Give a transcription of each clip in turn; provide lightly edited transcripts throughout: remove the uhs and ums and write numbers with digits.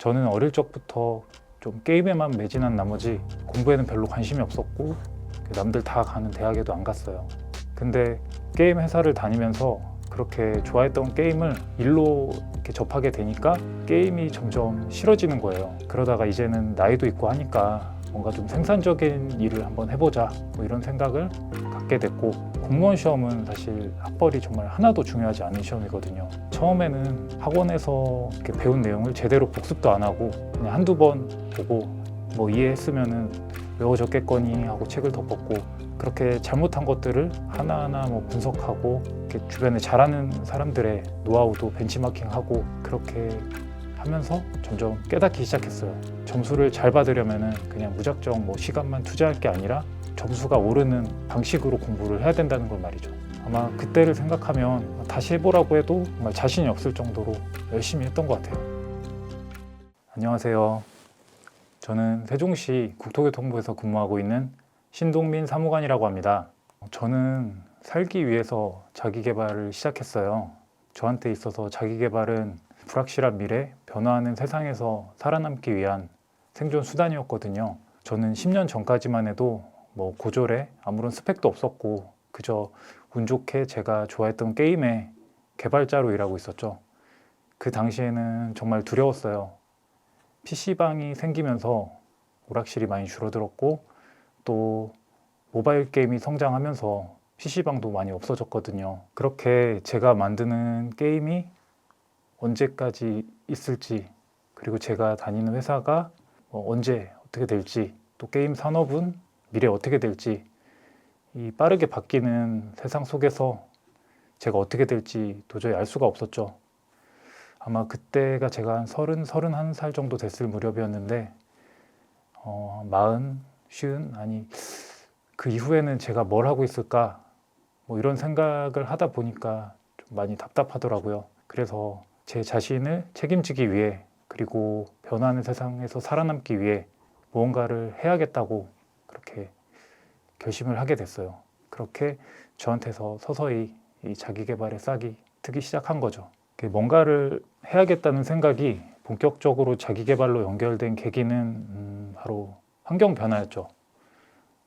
저는 어릴 적부터 좀 게임에만 매진한 나머지 공부에는 별로 관심이 없었고 남들 다 가는 대학에도 안 갔어요. 근데 게임 회사를 다니면서 그렇게 좋아했던 게임을 일로 이렇게 접하게 되니까 게임이 점점 싫어지는 거예요. 그러다가 이제는 나이도 있고 하니까 뭔가 좀 생산적인 일을 한번 해보자 뭐 이런 생각을 갖게 됐고, 공무원 시험은 사실 학벌이 정말 하나도 중요하지 않은 시험이거든요. 처음에는 학원에서 이렇게 배운 내용을 제대로 복습도 안 하고 그냥 한두 번 보고 뭐 이해했으면은 외워졌겠거니 하고 책을 덮었고, 그렇게 잘못한 것들을 하나하나 뭐 분석하고 이렇게 주변에 잘하는 사람들의 노하우도 벤치마킹하고 그렇게 하면서 점점 깨닫기 시작했어요. 점수를 잘 받으려면은 그냥 무작정 뭐 시간만 투자할 게 아니라 점수가 오르는 방식으로 공부를 해야 된다는 걸 말이죠. 아마 그때를 생각하면 다시 해보라고 해도 정말 자신이 없을 정도로 열심히 했던 것 같아요. 안녕하세요. 저는 세종시 국토교통부에서 근무하고 있는 신동민 사무관이라고 합니다. 저는 살기 위해서 자기계발을 시작했어요. 저한테 있어서 자기계발은 불확실한 미래, 변화하는 세상에서 살아남기 위한 생존 수단이었거든요. 저는 10년 전까지만 해도 뭐 고졸에 아무런 스펙도 없었고 그저 운 좋게 제가 좋아했던 게임의 개발자로 일하고 있었죠. 그 당시에는 정말 두려웠어요. PC방이 생기면서 오락실이 많이 줄어들었고 또 모바일 게임이 성장하면서 PC방도 많이 없어졌거든요. 그렇게 제가 만드는 게임이 언제까지 있을지, 그리고 제가 다니는 회사가 언제 어떻게 될지, 또 게임 산업은 미래에 어떻게 될지, 이 빠르게 바뀌는 세상 속에서 제가 어떻게 될지 도저히 알 수가 없었죠. 아마 그때가 제가 한 31살 정도 됐을 무렵이었는데 40, 50, 아니 그 이후에는 제가 뭘 하고 있을까 뭐 이런 생각을 하다 보니까 좀 많이 답답하더라고요. 그래서 제 자신을 책임지기 위해, 그리고 변화하는 세상에서 살아남기 위해 무언가를 해야겠다고 그렇게 결심을 하게 됐어요. 그렇게 저한테서 서서히 이 자기계발의 싹이 트기 시작한 거죠. 뭔가를 해야겠다는 생각이 본격적으로 자기계발로 연결된 계기는 바로 환경 변화였죠.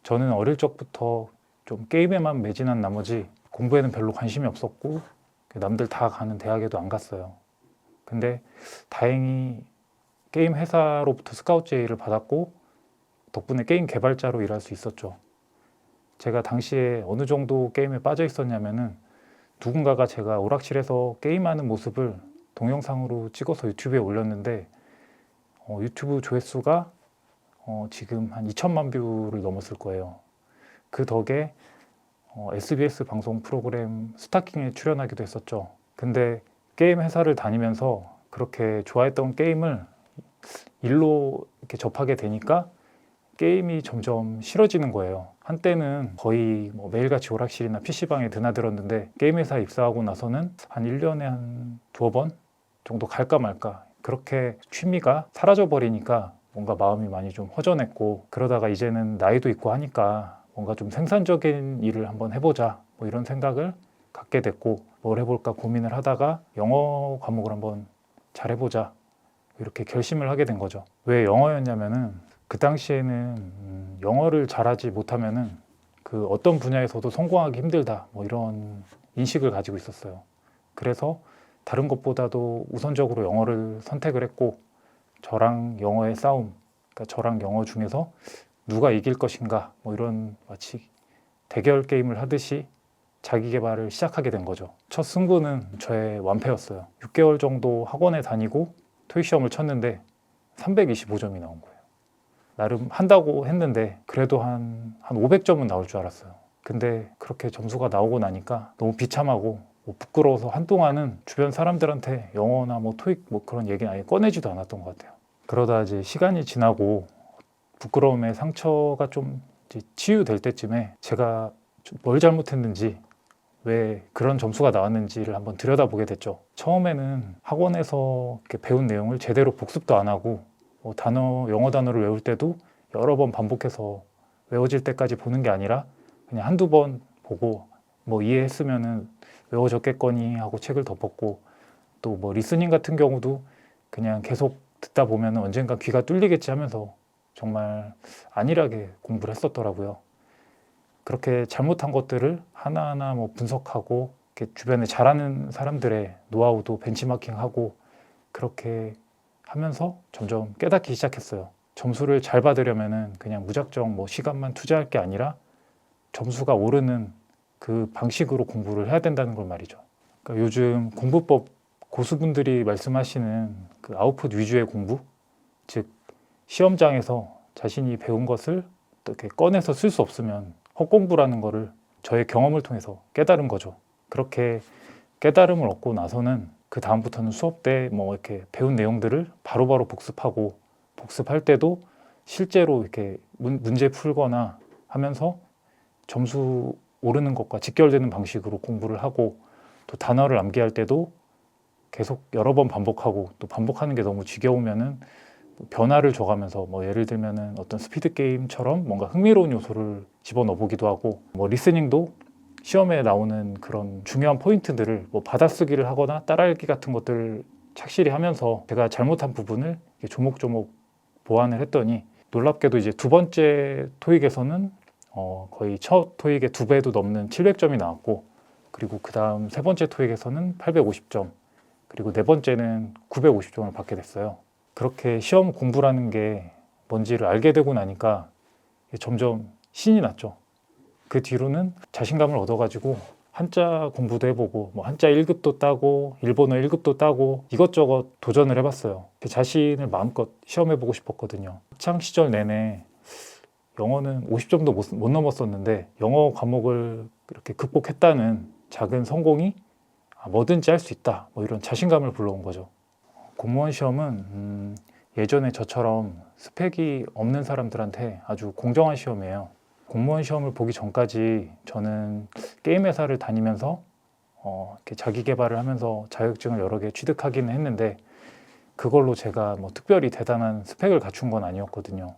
저는 어릴 적부터 좀 게임에만 매진한 나머지 공부에는 별로 관심이 없었고 남들 다 가는 대학에도 안 갔어요. 근데 다행히 게임 회사로부터 스카우트 제의를 받았고 덕분에 게임 개발자로 일할 수 있었죠. 제가 당시에 어느 정도 게임에 빠져 있었냐면은 누군가가 제가 오락실에서 게임하는 모습을 동영상으로 찍어서 유튜브에 올렸는데 유튜브 조회수가 지금 한 2천만 뷰를 넘었을 거예요. 그 덕에 SBS 방송 프로그램 스타킹에 출연하기도 했었죠. 근데 게임 회사를 다니면서 그렇게 좋아했던 게임을 일로 이렇게 접하게 되니까 게임이 점점 싫어지는 거예요. 한때는 거의 뭐 매일같이 오락실이나 PC방에 드나들었는데 게임 회사에 입사하고 나서는 한 1년에 한 2번 정도 갈까 말까, 그렇게 취미가 사라져 버리니까 뭔가 마음이 많이 좀 허전했고, 그러다가 이제는 나이도 있고 하니까 뭔가 좀 생산적인 일을 한번 해보자 뭐 이런 생각을 갖게 됐고, 뭘 해볼까 고민을 하다가 영어 과목을 한번 잘해보자 이렇게 결심을 하게 된 거죠. 왜 영어였냐면은 그 당시에는 영어를 잘하지 못하면은 그 어떤 분야에서도 성공하기 힘들다 뭐 이런 인식을 가지고 있었어요. 그래서 다른 것보다도 우선적으로 영어를 선택을 했고, 저랑 영어의 싸움, 그러니까 저랑 영어 중에서 누가 이길 것인가 뭐 이런 마치 대결 게임을 하듯이 자기 개발을 시작하게 된 거죠. 첫 승부는 저의 완패였어요. 6개월 정도 학원에 다니고 토익 시험을 쳤는데 325점이 나온 거예요. 나름 한다고 했는데 그래도 한 500점은 나올 줄 알았어요. 근데 그렇게 점수가 나오고 나니까 너무 비참하고 뭐 부끄러워서 한동안은 주변 사람들한테 영어나 뭐 토익 뭐 그런 얘기는 아예 꺼내지도 않았던 것 같아요. 그러다 이제 시간이 지나고 부끄러움의 상처가 좀 이제 치유될 때쯤에 제가 뭘 잘못했는지, 왜 그런 점수가 나왔는지를 한번 들여다보게 됐죠. 처음에는 학원에서 이렇게 배운 내용을 제대로 복습도 안 하고 뭐 영어 단어를 외울 때도 여러 번 반복해서 외워질 때까지 보는 게 아니라 그냥 한두 번 보고 뭐 이해했으면은 외워졌겠거니 하고 책을 덮었고, 또 뭐 리스닝 같은 경우도 그냥 계속 듣다 보면 언젠가 귀가 뚫리겠지 하면서 정말 안일하게 공부를 했었더라고요. 그렇게 잘못한 것들을 하나하나 뭐 분석하고 이렇게 주변에 잘하는 사람들의 노하우도 벤치마킹하고 그렇게 하면서 점점 깨닫기 시작했어요. 점수를 잘 받으려면은 그냥 무작정 뭐 시간만 투자할 게 아니라 점수가 오르는 그 방식으로 공부를 해야 된다는 걸 말이죠. 그러니까 요즘 공부법 고수분들이 말씀하시는 그 아웃풋 위주의 공부, 즉 시험장에서 자신이 배운 것을 어떻게 꺼내서 쓸 수 없으면 헛공부라는 거를 저의 경험을 통해서 깨달은 거죠. 그렇게 깨달음을 얻고 나서는 그 다음부터는 수업 때 뭐 이렇게 배운 내용들을 바로바로 복습하고 복습할 때도 실제로 이렇게 문제 풀거나 하면서 점수 오르는 것과 직결되는 방식으로 공부를 하고 또 단어를 암기할 때도 계속 여러 번 반복하고 또 반복하는 게 너무 지겨우면은 변화를 줘가면서 뭐 예를 들면은 어떤 스피드 게임처럼 뭔가 흥미로운 요소를 집어넣어 보기도 하고 뭐 리스닝도 시험에 나오는 그런 중요한 포인트들을 뭐 받아쓰기를 하거나 따라읽기 같은 것들을 착실히 하면서 제가 잘못한 부분을 조목조목 보완을 했더니 놀랍게도 이제 두 번째 토익에서는 거의 첫 토익의 2배도 넘는 700점이 나왔고 그리고 그 다음 세 번째 토익에서는 850점 그리고 네 번째는 950점을 받게 됐어요. 그렇게 시험 공부라는 게 뭔지를 알게 되고 나니까 점점 신이 났죠. 그 뒤로는 자신감을 얻어가지고 한자 공부도 해보고 뭐 한자 1급도 따고 일본어 1급도 따고 이것저것 도전을 해봤어요. 제 자신을 마음껏 시험해보고 싶었거든요. 학창 시절 내내 영어는 50점도 못 넘었었는데 영어 과목을 이렇게 극복했다는 작은 성공이 뭐든지 할 수 있다 뭐 이런 자신감을 불러온 거죠. 공무원 시험은 예전에 저처럼 스펙이 없는 사람들한테 아주 공정한 시험이에요. 공무원 시험을 보기 전까지 저는 게임 회사를 다니면서 이렇게 자기 개발을 하면서 자격증을 여러 개 취득하기는 했는데 그걸로 제가 뭐 특별히 대단한 스펙을 갖춘 건 아니었거든요.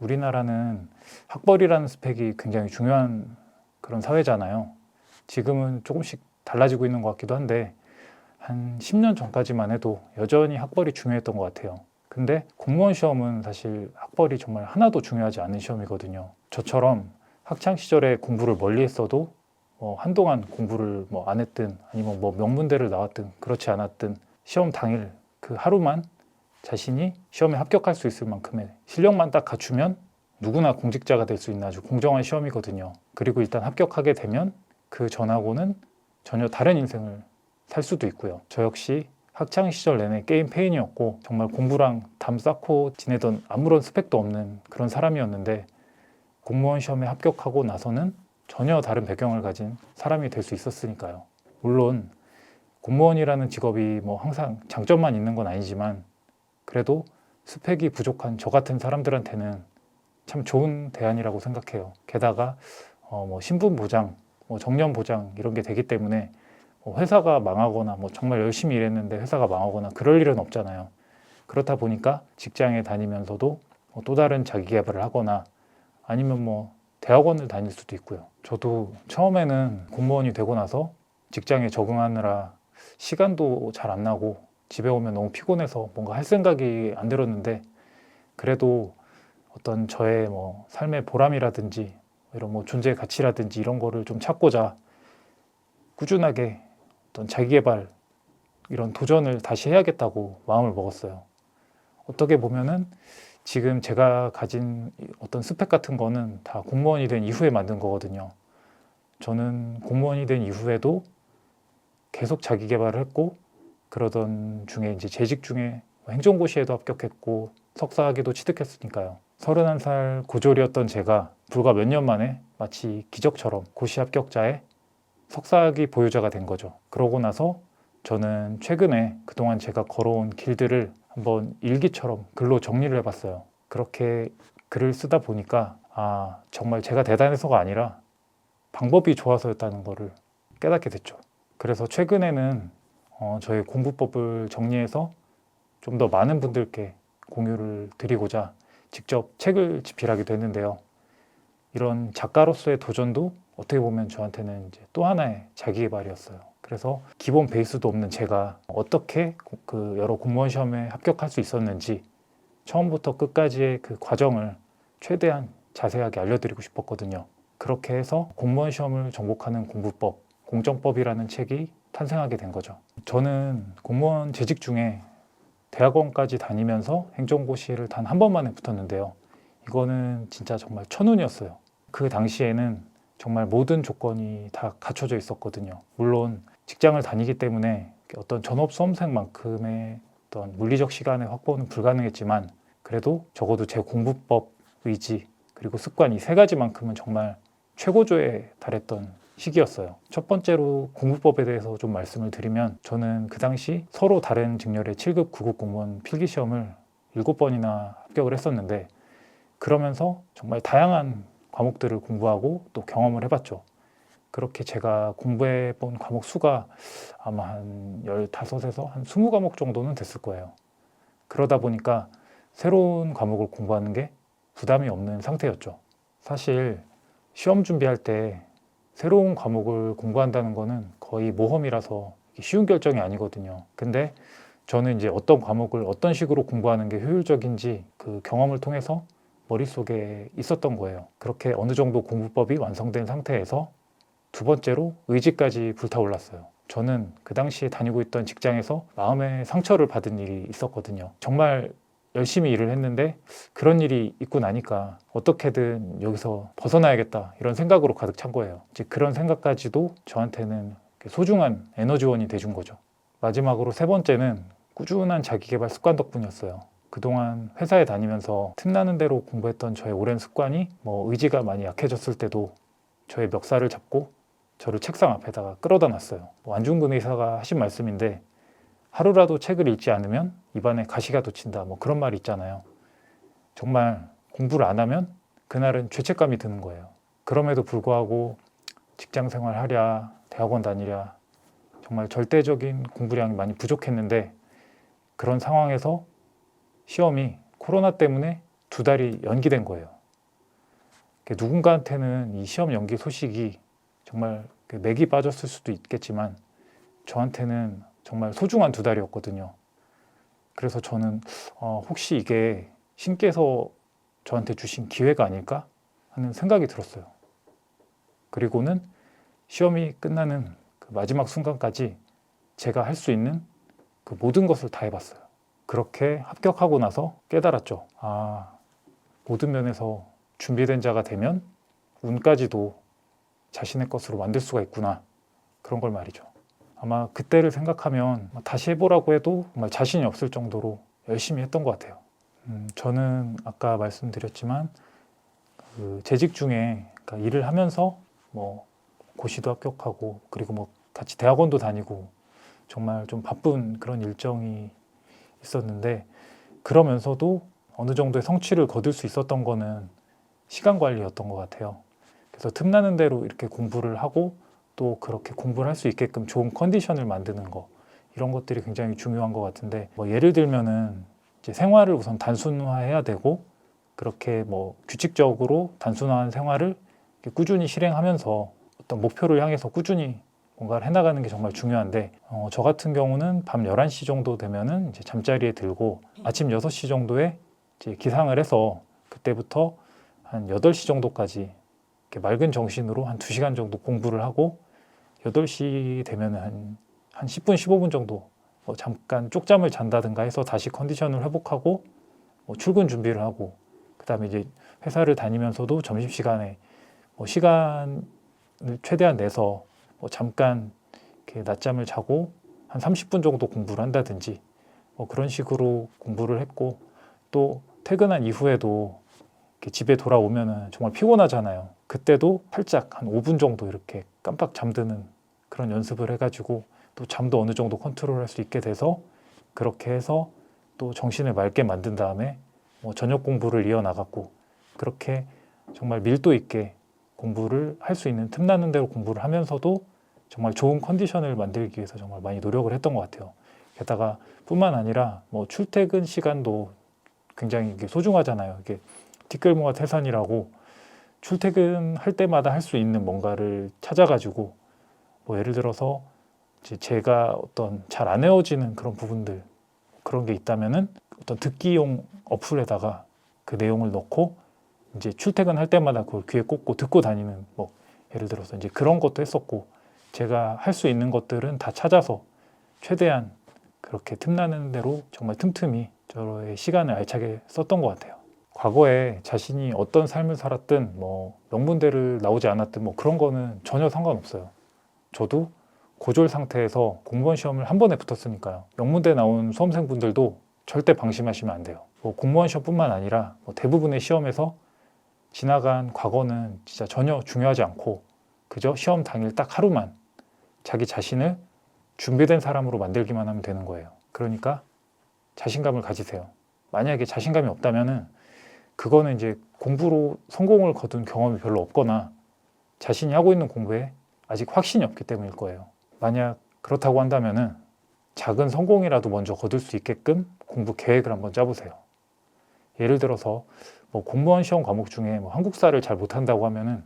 우리나라는 학벌이라는 스펙이 굉장히 중요한 그런 사회잖아요. 지금은 조금씩 달라지고 있는 것 같기도 한데 한 10년 전까지만 해도 여전히 학벌이 중요했던 것 같아요. 근데 공무원 시험은 사실 학벌이 정말 하나도 중요하지 않은 시험이거든요. 저처럼 학창 시절에 공부를 멀리 했어도 한동안 공부를 뭐 안 했든 아니면 뭐 명문대를 나왔든 그렇지 않았든 시험 당일 그 하루만 자신이 시험에 합격할 수 있을 만큼의 실력만 딱 갖추면 누구나 공직자가 될 수 있는 아주 공정한 시험이거든요. 그리고 일단 합격하게 되면 그 전하고는 전혀 다른 인생을 살 수도 있고요. 저 역시 학창 시절 내내 게임 페인이었고 정말 공부랑 담 쌓고 지내던 아무런 스펙도 없는 그런 사람이었는데 공무원 시험에 합격하고 나서는 전혀 다른 배경을 가진 사람이 될 수 있었으니까요. 물론 공무원이라는 직업이 뭐 항상 장점만 있는 건 아니지만 그래도 스펙이 부족한 저 같은 사람들한테는 참 좋은 대안이라고 생각해요. 게다가 뭐 신분 보장, 뭐 정년 보장 이런 게 되기 때문에 회사가 망하거나 뭐 정말 열심히 일했는데 회사가 망하거나 그럴 일은 없잖아요. 그렇다 보니까 직장에 다니면서도 또 다른 자기 개발을 하거나 아니면 뭐 대학원을 다닐 수도 있고요. 저도 처음에는 공무원이 되고 나서 직장에 적응하느라 시간도 잘 안 나고 집에 오면 너무 피곤해서 뭔가 할 생각이 안 들었는데 그래도 어떤 저의 뭐 삶의 보람이라든지 이런 뭐 존재의 가치라든지 이런 거를 좀 찾고자 꾸준하게 어떤 자기계발 이런 도전을 다시 해야겠다고 마음을 먹었어요. 어떻게 보면은 지금 제가 가진 어떤 스펙 같은 거는 다 공무원이 된 이후에 만든 거거든요. 저는 공무원이 된 이후에도 계속 자기 개발을 했고 그러던 중에 이제 재직 중에 행정고시에도 합격했고 석사학위도 취득했으니까요. 31살 고졸이었던 제가 불과 몇 년 만에 마치 기적처럼 고시 합격자의 석사학위 보유자가 된 거죠. 그러고 나서 저는 최근에 그동안 제가 걸어온 길들을 한번 일기처럼 글로 정리를 해봤어요. 그렇게 글을 쓰다 보니까 정말 제가 대단해서가 아니라 방법이 좋아서였다는 거를 깨닫게 됐죠. 그래서 최근에는 저의 공부법을 정리해서 좀 더 많은 분들께 공유를 드리고자 직접 책을 집필하기도 했는데요. 이런 작가로서의 도전도 어떻게 보면 저한테는 이제 또 하나의 자기계발이었어요. 그래서 그래서 기본 베이스도 없는 제가 어떻게 그 여러 공무원 시험에 합격할 수 있었는지 처음부터 끝까지의 그 과정을 최대한 자세하게 알려드리고 싶었거든요. 그렇게 해서 공무원 시험을 정복하는 공부법, 공정법이라는 책이 탄생하게 된 거죠. 저는 공무원 재직 중에 대학원까지 다니면서 행정고시를 단 한 번만에 붙었는데요. 이거는 진짜 정말 천운이었어요. 그 당시에는 정말 모든 조건이 다 갖춰져 있었거든요. 물론 직장을 다니기 때문에 어떤 전업 수험생만큼의 어떤 물리적 시간의 확보는 불가능했지만 그래도 적어도 제 공부법, 의지, 그리고 습관 이 세 가지만큼은 정말 최고조에 달했던 시기였어요. 첫 번째로 공부법에 대해서 좀 말씀을 드리면 저는 그 당시 서로 다른 직렬의 7급, 9급 공무원 필기시험을 7번이나 합격을 했었는데 그러면서 정말 다양한 과목들을 공부하고 또 경험을 해봤죠. 그렇게 제가 공부해본 과목 수가 아마 한 15에서 한 20과목 정도는 됐을 거예요. 그러다 보니까 새로운 과목을 공부하는 게 부담이 없는 상태였죠. 사실 시험 준비할 때 새로운 과목을 공부한다는 거는 거의 모험이라서 쉬운 결정이 아니거든요. 근데 저는 이제 어떤 과목을 어떤 식으로 공부하는 게 효율적인지 그 경험을 통해서 머릿속에 있었던 거예요. 그렇게 어느 정도 공부법이 완성된 상태에서 두 번째로 의지까지 불타올랐어요. 저는 그 당시에 다니고 있던 직장에서 마음의 상처를 받은 일이 있었거든요. 정말 열심히 일을 했는데 그런 일이 있고 나니까 어떻게든 여기서 벗어나야겠다 이런 생각으로 가득 찬 거예요. 이제 그런 생각까지도 저한테는 소중한 에너지원이 돼준 거죠. 마지막으로 세 번째는 꾸준한 자기계발 습관 덕분이었어요. 그동안 회사에 다니면서 틈나는 대로 공부했던 저의 오랜 습관이 의지가 많이 약해졌을 때도 저의 멱살을 잡고 저를 책상 앞에다가 끌어다 놨어요. 안중근 의사가 하신 말씀인데 하루라도 책을 읽지 않으면 입안에 가시가 돋친다 그런 말이 있잖아요. 정말 공부를 안 하면 그날은 죄책감이 드는 거예요. 그럼에도 불구하고 직장 생활 하랴 대학원 다니랴 정말 절대적인 공부량이 많이 부족했는데 그런 상황에서 시험이 코로나 때문에 2달이 연기된 거예요. 누군가한테는 이 시험 연기 소식이 정말 맥이 빠졌을 수도 있겠지만 저한테는 정말 소중한 2달이었거든요. 그래서 저는 혹시 이게 신께서 저한테 주신 기회가 아닐까 하는 생각이 들었어요. 그리고는 시험이 끝나는 그 마지막 순간까지 제가 할 수 있는 그 모든 것을 다 해봤어요. 그렇게 합격하고 나서 깨달았죠. 모든 면에서 준비된 자가 되면 운까지도 자신의 것으로 만들 수가 있구나. 그런 걸 말이죠. 아마 그때를 생각하면 다시 해보라고 해도 정말 자신이 없을 정도로 열심히 했던 것 같아요. 저는 아까 말씀드렸지만 재직 중에 그러니까 일을 하면서 고시도 합격하고 그리고 같이 대학원도 다니고 정말 좀 바쁜 그런 일정이 있었는데 그러면서도 어느 정도의 성취를 거둘 수 있었던 거는 시간 관리였던 것 같아요. 그래서 틈나는 대로 이렇게 공부를 하고 또 그렇게 공부를 할 수 있게끔 좋은 컨디션을 만드는 거 이런 것들이 굉장히 중요한 것 같은데 예를 들면은 이제 생활을 우선 단순화해야 되고 그렇게 규칙적으로 단순화한 생활을 꾸준히 실행하면서 어떤 목표를 향해서 꾸준히 뭔가를 해나가는 게 정말 중요한데 저 같은 경우는 밤 11시 정도 되면은 이제 잠자리에 들고 아침 6시 정도에 이제 기상을 해서 그때부터 한 8시 정도까지 이렇게 맑은 정신으로 한 2시간 정도 공부를 하고 8시 되면 한 10분, 15분 정도 잠깐 쪽잠을 잔다든가 해서 다시 컨디션을 회복하고 출근 준비를 하고 그 다음에 이제 회사를 다니면서도 점심시간에 시간을 최대한 내서 잠깐 이렇게 낮잠을 자고 한 30분 정도 공부를 한다든지 그런 식으로 공부를 했고 또 퇴근한 이후에도 이렇게 집에 돌아오면은 정말 피곤하잖아요. 그때도 살짝 한 5분 정도 이렇게 깜빡 잠드는 그런 연습을 해가지고 또 잠도 어느 정도 컨트롤할 수 있게 돼서 그렇게 해서 또 정신을 맑게 만든 다음에 저녁 공부를 이어나갔고 그렇게 정말 밀도 있게 공부를 할 수 있는 틈나는 대로 공부를 하면서도 정말 좋은 컨디션을 만들기 위해서 정말 많이 노력을 했던 것 같아요. 게다가 뿐만 아니라 출퇴근 시간도 굉장히 이게 소중하잖아요. 이게 티끌모아 태산이라고 출퇴근할 때마다 할 수 있는 뭔가를 찾아가지고 예를 들어서 이제 제가 어떤 잘 안 외워지는 그런 부분들 그런 게 있다면은 어떤 듣기용 어플에다가 그 내용을 넣고 이제 출퇴근할 때마다 그걸 귀에 꽂고 듣고 다니는 뭐 예를 들어서 이제 그런 것도 했었고 제가 할 수 있는 것들은 다 찾아서 최대한 그렇게 틈나는 대로 정말 틈틈이 저의 시간을 알차게 썼던 것 같아요. 과거에 자신이 어떤 삶을 살았든 뭐 명문대를 나오지 않았든 뭐 그런 거는 전혀 상관없어요. 저도 고졸 상태에서 공무원 시험을 한 번에 붙었으니까요. 명문대 나온 수험생분들도 절대 방심하시면 안 돼요. 뭐 공무원 시험뿐만 아니라 뭐 대부분의 시험에서 지나간 과거는 진짜 전혀 중요하지 않고 그저 시험 당일 딱 하루만 자기 자신을 준비된 사람으로 만들기만 하면 되는 거예요. 그러니까 자신감을 가지세요. 만약에 자신감이 없다면은 그거는 이제 공부로 성공을 거둔 경험이 별로 없거나 자신이 하고 있는 공부에 아직 확신이 없기 때문일 거예요. 만약 그렇다고 한다면은 작은 성공이라도 먼저 거둘 수 있게끔 공부 계획을 한번 짜보세요. 예를 들어서 뭐 공무원 시험 과목 중에 뭐 한국사를 잘 못한다고 하면은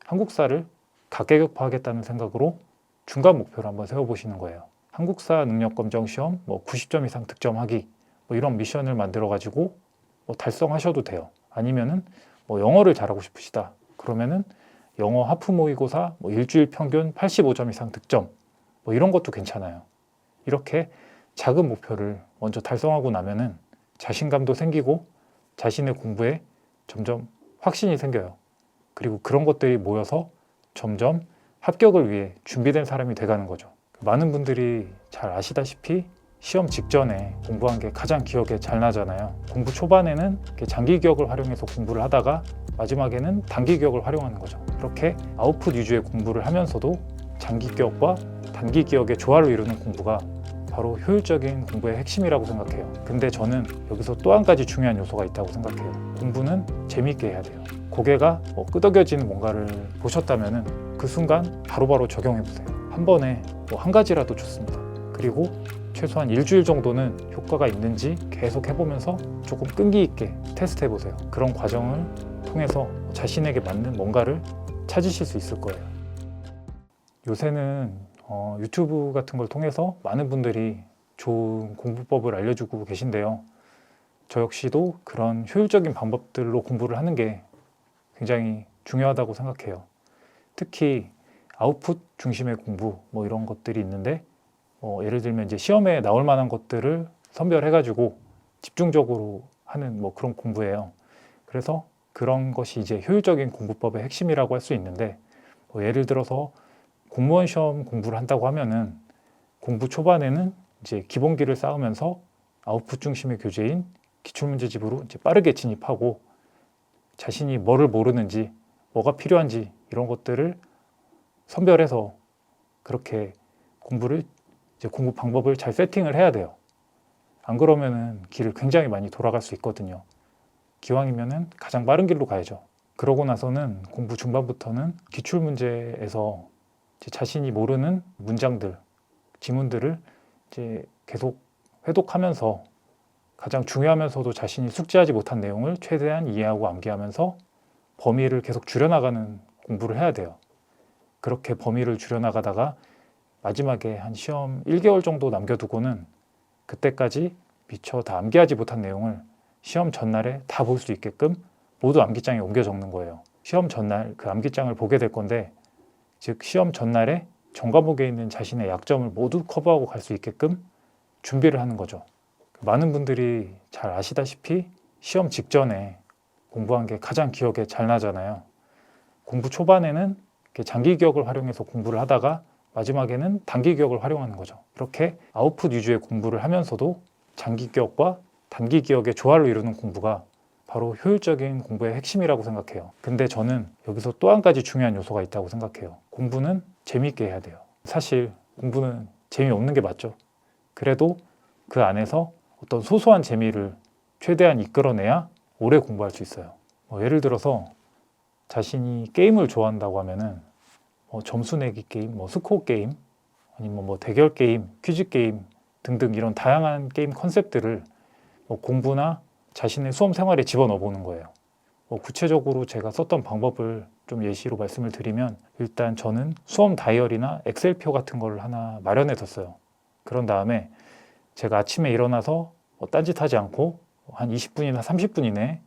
한국사를 가계격파하겠다는 생각으로 중간 목표를 한번 세워보시는 거예요. 한국사 능력검정 시험 뭐 90점 이상 득점하기 뭐 이런 미션을 만들어 가지고 뭐 달성하셔도 돼요. 아니면은 뭐 영어를 잘하고 싶으시다. 그러면은 영어 하프 모의고사 뭐 일주일 평균 85점 이상 득점 뭐 이런 것도 괜찮아요. 이렇게 작은 목표를 먼저 달성하고 나면은 자신감도 생기고 자신의 공부에 점점 확신이 생겨요. 그리고 그런 것들이 모여서 점점 합격을 위해 준비된 사람이 돼가는 거죠. 많은 분들이 잘 아시다시피 시험 직전에 공부한 게 가장 기억에 잘 나잖아요. 공부 초반에는 장기 기억을 활용해서 공부를 하다가 마지막에는 단기 기억을 활용하는 거죠. 이렇게 아웃풋 위주의 공부를 하면서도 장기 기억과 단기 기억의 조화를 이루는 공부가 바로 효율적인 공부의 핵심이라고 생각해요. 근데 저는 여기서 또 한 가지 중요한 요소가 있다고 생각해요. 공부는 재미있게 해야 돼요. 고개가 끄덕여지는 뭔가를 보셨다면 그 순간 바로바로 적용해 보세요. 한 번에 한 가지라도 좋습니다. 그리고 최소한 일주일 정도는 효과가 있는지 계속 해보면서 조금 끈기 있게 테스트 해보세요. 그런 과정을 통해서 자신에게 맞는 뭔가를 찾으실 수 있을 거예요. 요새는 유튜브 같은 걸 통해서 많은 분들이 좋은 공부법을 알려주고 계신데요. 저 역시도 그런 효율적인 방법들로 공부를 하는 게 굉장히 중요하다고 생각해요. 특히 아웃풋 중심의 공부 뭐 이런 것들이 있는데 예를 들면 이제 시험에 나올 만한 것들을 선별해가지고 집중적으로 하는 뭐 그런 공부예요. 그래서 그런 것이 이제 효율적인 공부법의 핵심이라고 할 수 있는데 예를 들어서 공무원 시험 공부를 한다고 하면은 공부 초반에는 이제 기본기를 쌓으면서 아웃풋 중심의 교재인 기출문제집으로 이제 빠르게 진입하고 자신이 뭐를 모르는지 뭐가 필요한지 이런 것들을 선별해서 그렇게 공부 방법을 잘 세팅을 해야 돼요. 안 그러면은 길을 굉장히 많이 돌아갈 수 있거든요. 기왕이면은 가장 빠른 길로 가야죠. 그러고 나서는 공부 중반부터는 기출 문제에서 자신이 모르는 문장들, 지문들을 이제 계속 회독하면서 가장 중요하면서도 자신이 숙지하지 못한 내용을 최대한 이해하고 암기하면서 범위를 계속 줄여나가는 공부를 해야 돼요. 그렇게 범위를 줄여나가다가 마지막에 한 시험 1개월 정도 남겨두고는 그때까지 미처 다 암기하지 못한 내용을 시험 전날에 다 볼 수 있게끔 모두 암기장에 옮겨 적는 거예요. 시험 전날 그 암기장을 보게 될 건데 즉 시험 전날에 전 과목에 있는 자신의 약점을 모두 커버하고 갈 수 있게끔 준비를 하는 거죠. 많은 분들이 잘 아시다시피 시험 직전에 공부한 게 가장 기억에 잘 나잖아요. 공부 초반에는 장기 기억을 활용해서 공부를 하다가 마지막에는 단기 기억을 활용하는 거죠. 이렇게 아웃풋 위주의 공부를 하면서도 장기 기억과 단기 기억의 조화를 이루는 공부가 바로 효율적인 공부의 핵심이라고 생각해요. 근데 저는 여기서 또 한 가지 중요한 요소가 있다고 생각해요. 공부는 재미있게 해야 돼요. 사실 공부는 재미없는 게 맞죠. 그래도 그 안에서 어떤 소소한 재미를 최대한 이끌어내야 오래 공부할 수 있어요. 예를 들어서 자신이 게임을 좋아한다고 하면은 점수 내기 게임, 스코어 게임, 아니면 대결 게임, 퀴즈 게임 등등 이런 다양한 게임 컨셉들을 공부나 자신의 수험 생활에 집어넣어 보는 거예요. 구체적으로 제가 썼던 방법을 좀 예시로 말씀을 드리면 일단 저는 수험 다이어리나 엑셀표 같은 걸 하나 마련해 뒀어요. 그런 다음에 제가 아침에 일어나서 딴짓하지 않고 한 20분이나 30분 이내에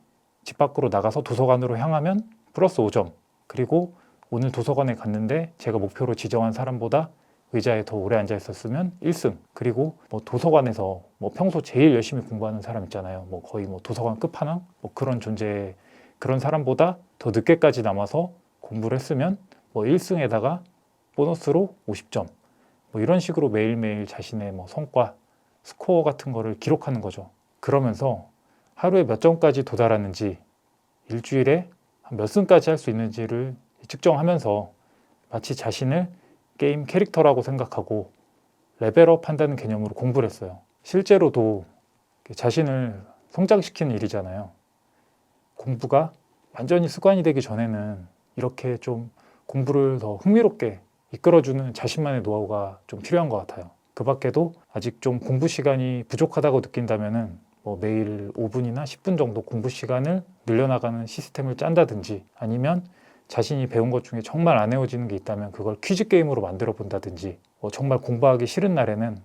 집 밖으로 나가서 도서관으로 향하면 플러스 5점. 그리고 오늘 도서관에 갔는데 제가 목표로 지정한 사람보다 의자에 더 오래 앉아 있었으면 1승. 그리고 도서관에서 평소 제일 열심히 공부하는 사람 있잖아요. 거의 도서관 끝판왕 그런 존재, 그런 사람보다 더 늦게까지 남아서 공부를 했으면 1승에다가 보너스로 50점. 이런 식으로 매일매일 자신의 성과, 스코어 같은 거를 기록하는 거죠. 그러면서 하루에 몇 점까지 도달하는지, 일주일에 몇 승까지 할 수 있는지를 측정하면서 마치 자신을 게임 캐릭터라고 생각하고 레벨업 한다는 개념으로 공부를 했어요. 실제로도 자신을 성장시키는 일이잖아요. 공부가 완전히 습관이 되기 전에는 이렇게 좀 공부를 더 흥미롭게 이끌어주는 자신만의 노하우가 좀 필요한 것 같아요. 그 밖에도 아직 좀 공부 시간이 부족하다고 느낀다면은 매일 5분이나 10분 정도 공부 시간을 늘려나가는 시스템을 짠다든지, 아니면 자신이 배운 것 중에 정말 안 외워지는 게 있다면 그걸 퀴즈 게임으로 만들어 본다든지, 정말 공부하기 싫은 날에는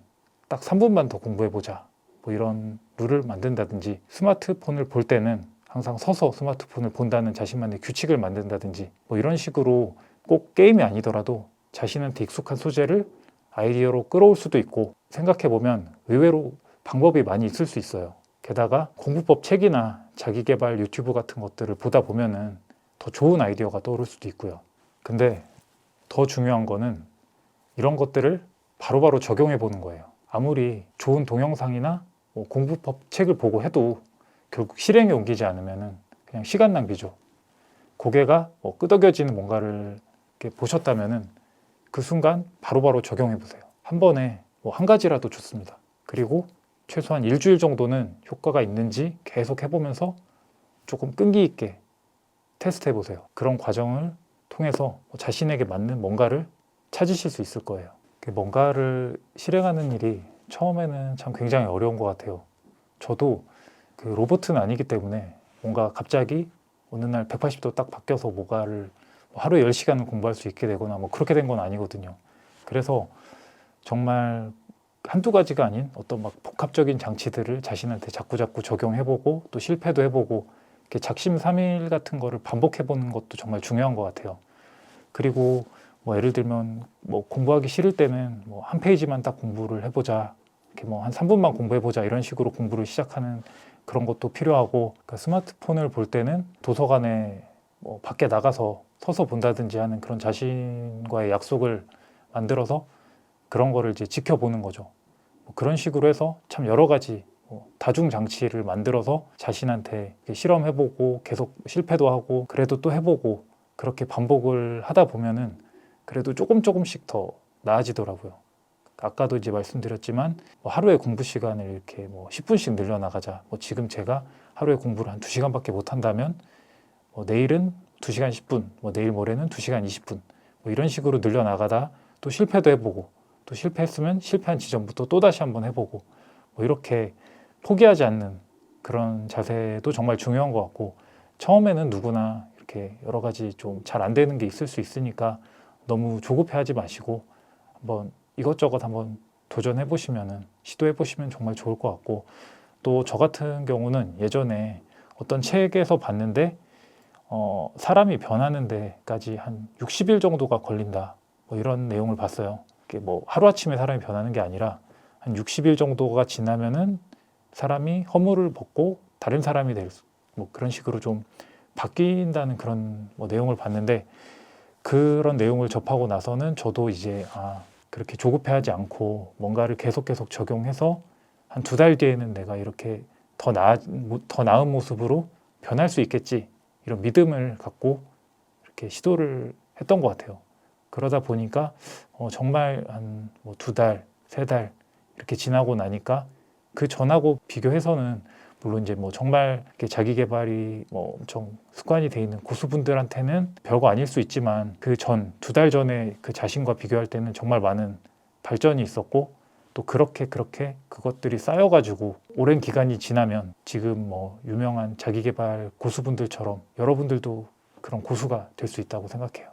딱 3분만 더 공부해보자, 이런 룰을 만든다든지, 스마트폰을 볼 때는 항상 서서 스마트폰을 본다는 자신만의 규칙을 만든다든지, 이런 식으로 꼭 게임이 아니더라도 자신한테 익숙한 소재를 아이디어로 끌어올 수도 있고, 생각해보면 의외로 방법이 많이 있을 수 있어요. 게다가 공부법 책이나 자기계발 유튜브 같은 것들을 보다 보면은 더 좋은 아이디어가 떠오를 수도 있고요. 근데 더 중요한 거는 이런 것들을 바로바로 적용해 보는 거예요. 아무리 좋은 동영상이나 공부법 책을 보고 해도 결국 실행에 옮기지 않으면은 그냥 시간 낭비죠. 고개가 끄덕여지는 뭔가를 이렇게 보셨다면은 그 순간 바로바로 적용해 보세요. 한 번에 한 가지라도 좋습니다. 그리고 최소한 일주일 정도는 효과가 있는지 계속 해보면서 조금 끈기 있게 테스트 해보세요. 그런 과정을 통해서 자신에게 맞는 뭔가를 찾으실 수 있을 거예요. 뭔가를 실행하는 일이 처음에는 참 굉장히 어려운 것 같아요. 저도 그 로봇은 아니기 때문에 뭔가 갑자기 어느 날 180도 딱 바뀌어서 뭔가를 하루에 10시간을 공부할 수 있게 되거나 그렇게 된 건 아니거든요. 그래서 정말 한두 가지가 아닌 어떤 복합적인 장치들을 자신한테 자꾸 적용해보고 또 실패도 해보고, 이렇게 작심삼일 같은 거를 반복해보는 것도 정말 중요한 것 같아요. 그리고 예를 들면 공부하기 싫을 때는 한 페이지만 딱 공부를 해보자, 이렇게 한 3분만 공부해보자, 이런 식으로 공부를 시작하는 그런 것도 필요하고, 그러니까 스마트폰을 볼 때는 도서관에 밖에 나가서 서서 본다든지 하는 그런 자신과의 약속을 만들어서 그런 거를 이제 지켜보는 거죠. 그런 식으로 해서 참 여러 가지 다중 장치를 만들어서 자신한테 실험해보고 계속 실패도 하고 그래도 또 해보고, 그렇게 반복을 하다 보면은 그래도 조금씩 더 나아지더라고요. 아까도 이제 말씀드렸지만 하루에 공부 시간을 이렇게 10분씩 늘려나가자. 지금 제가 하루에 공부를 한 2시간밖에 못 한다면 내일은 2시간 10분, 내일 모레는 2시간 20분, 이런 식으로 늘려나가다 또 실패도 해보고, 또 실패했으면 실패한 지점부터 또 다시 한번 해보고, 이렇게 포기하지 않는 그런 자세도 정말 중요한 것 같고, 처음에는 누구나 이렇게 여러 가지 좀 잘 안 되는 게 있을 수 있으니까 너무 조급해하지 마시고 한번 이것저것 한번 도전해 보시면은, 시도해 보시면 정말 좋을 것 같고, 또 저 같은 경우는 예전에 어떤 책에서 봤는데 사람이 변하는 데까지 한 60일 정도가 걸린다, 이런 내용을 봤어요. 이게 하루아침에 사람이 변하는 게 아니라 한 60일 정도가 지나면은 사람이 허물을 벗고 다른 사람이 될 그런 식으로 좀 바뀐다는 그런 내용을 봤는데, 그런 내용을 접하고 나서는 저도 이제 그렇게 조급해하지 않고 뭔가를 계속 적용해서 한 2달 뒤에는 내가 이렇게 더 나은 모습으로 변할 수 있겠지, 이런 믿음을 갖고 이렇게 시도를 했던 것 같아요. 그러다 보니까 정말 한 2달, 3달 이렇게 지나고 나니까 그 전하고 비교해서는, 물론 이제 정말 자기 개발이 엄청 습관이 돼 있는 고수분들한테는 별거 아닐 수 있지만, 그 전 2달 전에 그 자신과 비교할 때는 정말 많은 발전이 있었고, 또 그렇게 그것들이 쌓여가지고 오랜 기간이 지나면 지금 뭐 유명한 자기계발 고수분들처럼 여러분들도 그런 고수가 될 수 있다고 생각해요.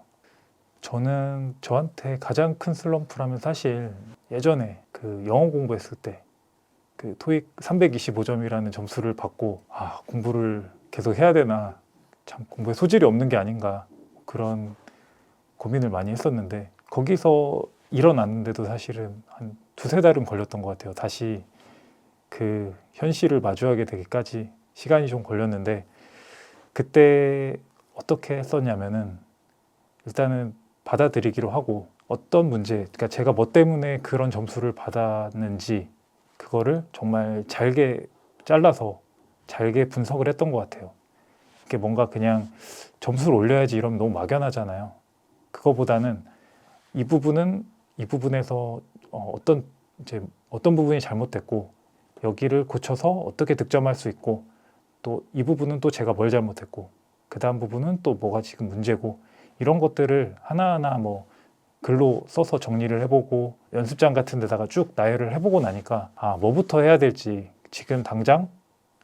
저는 저한테 가장 큰 슬럼프라면 사실 예전에 그 영어 공부했을 때 그 토익 325점이라는 점수를 받고 공부를 계속 해야 되나, 참 공부에 소질이 없는 게 아닌가, 그런 고민을 많이 했었는데 거기서 일어났는데도 사실은 한 두세 달은 걸렸던 것 같아요. 다시 그 현실을 마주하게 되기까지 시간이 좀 걸렸는데, 그때 어떻게 했었냐면은 일단은 받아들이기로 하고, 어떤 문제, 그러니까 제가 뭐 때문에 그런 점수를 받았는지 그거를 정말 잘게 잘라서 잘게 분석을 했던 것 같아요. 이게 뭔가 그냥 점수를 올려야지 이러면 너무 막연하잖아요. 그거보다는 이 부분에서 어떤 부분이 잘못됐고 여기를 고쳐서 어떻게 득점할 수 있고, 또 이 부분은 또 제가 뭘 잘못했고 그 다음 부분은 또 뭐가 지금 문제고, 이런 것들을 하나하나 뭐 글로 써서 정리를 해보고 연습장 같은 데다가 쭉 나열을 해보고 나니까 뭐부터 해야 될지, 지금 당장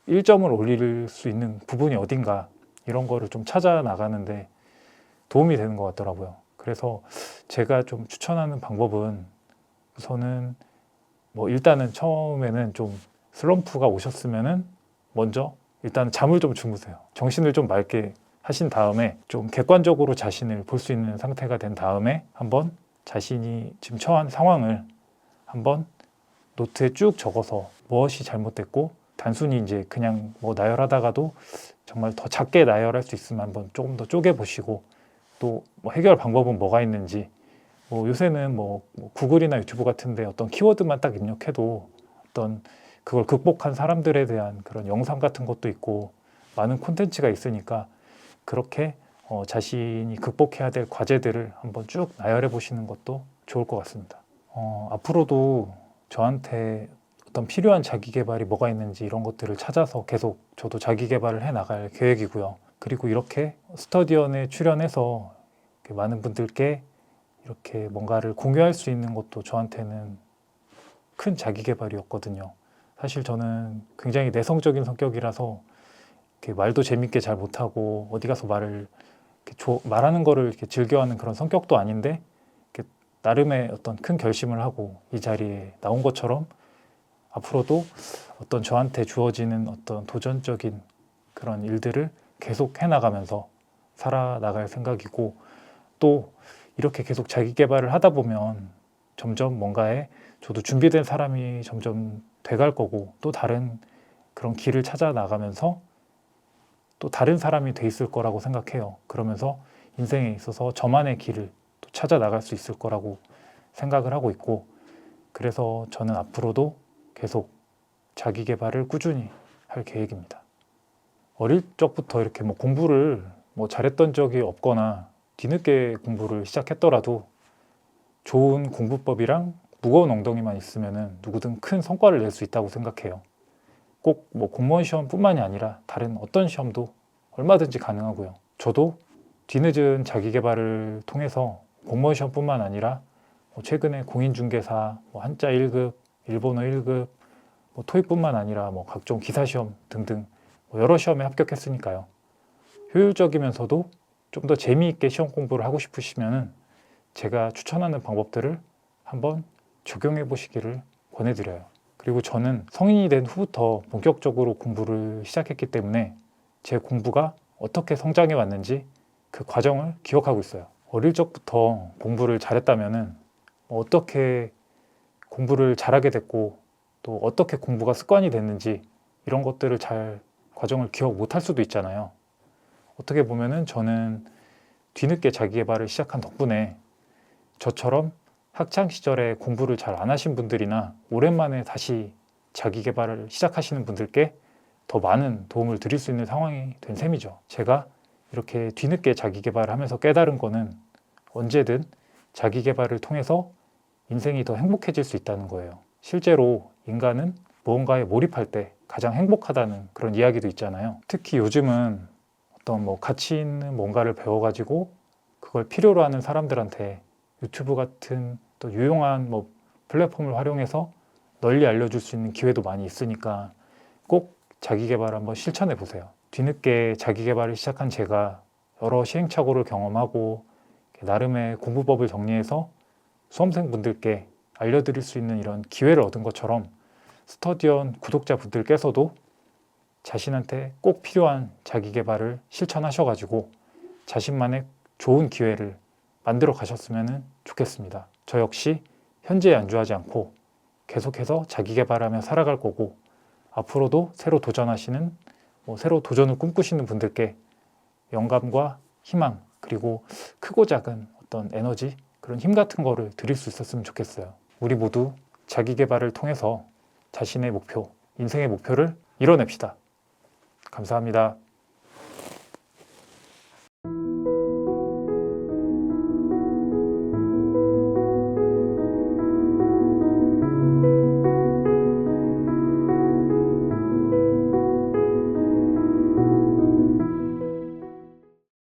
1점을 올릴 수 있는 부분이 어딘가, 이런 거를 좀 찾아 나가는데 도움이 되는 것 같더라고요. 그래서 제가 좀 추천하는 방법은, 우선은 뭐 일단은 처음에는 좀 슬럼프가 오셨으면은 먼저 일단 잠을 좀 주무세요. 정신을 좀 맑게 하신 다음에 좀 객관적으로 자신을 볼 수 있는 상태가 된 다음에 한번 자신이 지금 처한 상황을 한번 노트에 쭉 적어서 무엇이 잘못됐고, 단순히 이제 그냥 뭐 나열하다가도 정말 더 작게 나열할 수 있으면 한번 조금 더 쪼개 보시고, 또 뭐 해결 방법은 뭐가 있는지, 뭐 요새는 뭐 구글이나 유튜브 같은데 어떤 키워드만 딱 입력해도 어떤 그걸 극복한 사람들에 대한 그런 영상 같은 것도 있고 많은 콘텐츠가 있으니까, 그렇게 자신이 극복해야 될 과제들을 한번 쭉 나열해 보시는 것도 좋을 것 같습니다. 앞으로도 저한테 어떤 필요한 자기 개발이 뭐가 있는지 이런 것들을 찾아서 계속 저도 자기 개발을 해 나갈 계획이고요. 그리고 이렇게 스터디언에 출연해서 이렇게 많은 분들께 이렇게 뭔가를 공유할 수 있는 것도 저한테는 큰 자기 개발이었거든요. 사실 저는 굉장히 내성적인 성격이라서 이렇게 말도 재밌게 잘 못하고 어디 가서 말하는 거를 이렇게 즐겨하는 그런 성격도 아닌데, 이렇게 나름의 어떤 큰 결심을 하고 이 자리에 나온 것처럼 앞으로도 어떤 저한테 주어지는 어떤 도전적인 그런 일들을 계속 해나가면서 살아나갈 생각이고, 또 이렇게 계속 자기 개발을 하다 보면 점점 뭔가에 저도 준비된 사람이 점점 돼갈 거고, 또 다른 그런 길을 찾아 나가면서 또 다른 사람이 돼 있을 거라고 생각해요. 그러면서 인생에 있어서 저만의 길을 또 찾아 나갈 수 있을 거라고 생각을 하고 있고, 그래서 저는 앞으로도 계속 자기 개발을 꾸준히 할 계획입니다. 어릴 적부터 이렇게 뭐 공부를 잘했던 적이 없거나 뒤늦게 공부를 시작했더라도 좋은 공부법이랑 무거운 엉덩이만 있으면 누구든 큰 성과를 낼 수 있다고 생각해요. 꼭 뭐 공무원 시험뿐만이 아니라 다른 어떤 시험도 얼마든지 가능하고요. 저도 뒤늦은 자기 개발을 통해서 공무원 시험뿐만 아니라 최근에 공인중개사, 한자 1급, 일본어 1급, 토익뿐만 아니라 각종 기사시험 등등 여러 시험에 합격했으니까요. 효율적이면서도 좀 더 재미있게 시험 공부를 하고 싶으시면 제가 추천하는 방법들을 한번 적용해 보시기를 권해드려요. 그리고 저는 성인이 된 후부터 본격적으로 공부를 시작했기 때문에 제 공부가 어떻게 성장해 왔는지 그 과정을 기억하고 있어요. 어릴 적부터 공부를 잘했다면 어떻게 공부를 잘하게 됐고, 또 어떻게 공부가 습관이 됐는지 이런 것들을 과정을 기억 못할 수도 있잖아요. 어떻게 보면은 저는 뒤늦게 자기 개발을 시작한 덕분에 저처럼 학창 시절에 공부를 잘 안 하신 분들이나 오랜만에 다시 자기 개발을 시작하시는 분들께 더 많은 도움을 드릴 수 있는 상황이 된 셈이죠. 제가 이렇게 뒤늦게 자기 개발을 하면서 깨달은 거는 언제든 자기 개발을 통해서 인생이 더 행복해질 수 있다는 거예요. 실제로 인간은 무언가에 몰입할 때 가장 행복하다는 그런 이야기도 있잖아요. 특히 요즘은 어떤 가치 있는 뭔가를 배워가지고 그걸 필요로 하는 사람들한테 유튜브 같은 또 유용한 플랫폼을 활용해서 널리 알려줄 수 있는 기회도 많이 있으니까 꼭 자기 개발 한번 실천해 보세요. 뒤늦게 자기 개발을 시작한 제가 여러 시행착오를 경험하고 나름의 공부법을 정리해서 수험생분들께 알려드릴 수 있는 이런 기회를 얻은 것처럼 스터디언 구독자분들께서도 자신한테 꼭 필요한 자기 개발을 실천하셔가지고 자신만의 좋은 기회를 만들어 가셨으면 좋겠습니다. 저 역시 현재에 안주하지 않고 계속해서 자기 개발하며 살아갈 거고, 앞으로도 새로 도전하시는, 새로 도전을 꿈꾸시는 분들께 영감과 희망, 그리고 크고 작은 어떤 에너지, 그런 힘 같은 거를 드릴 수 있었으면 좋겠어요. 우리 모두 자기 개발을 통해서 자신의 목표, 인생의 목표를 이뤄냅시다. 감사합니다.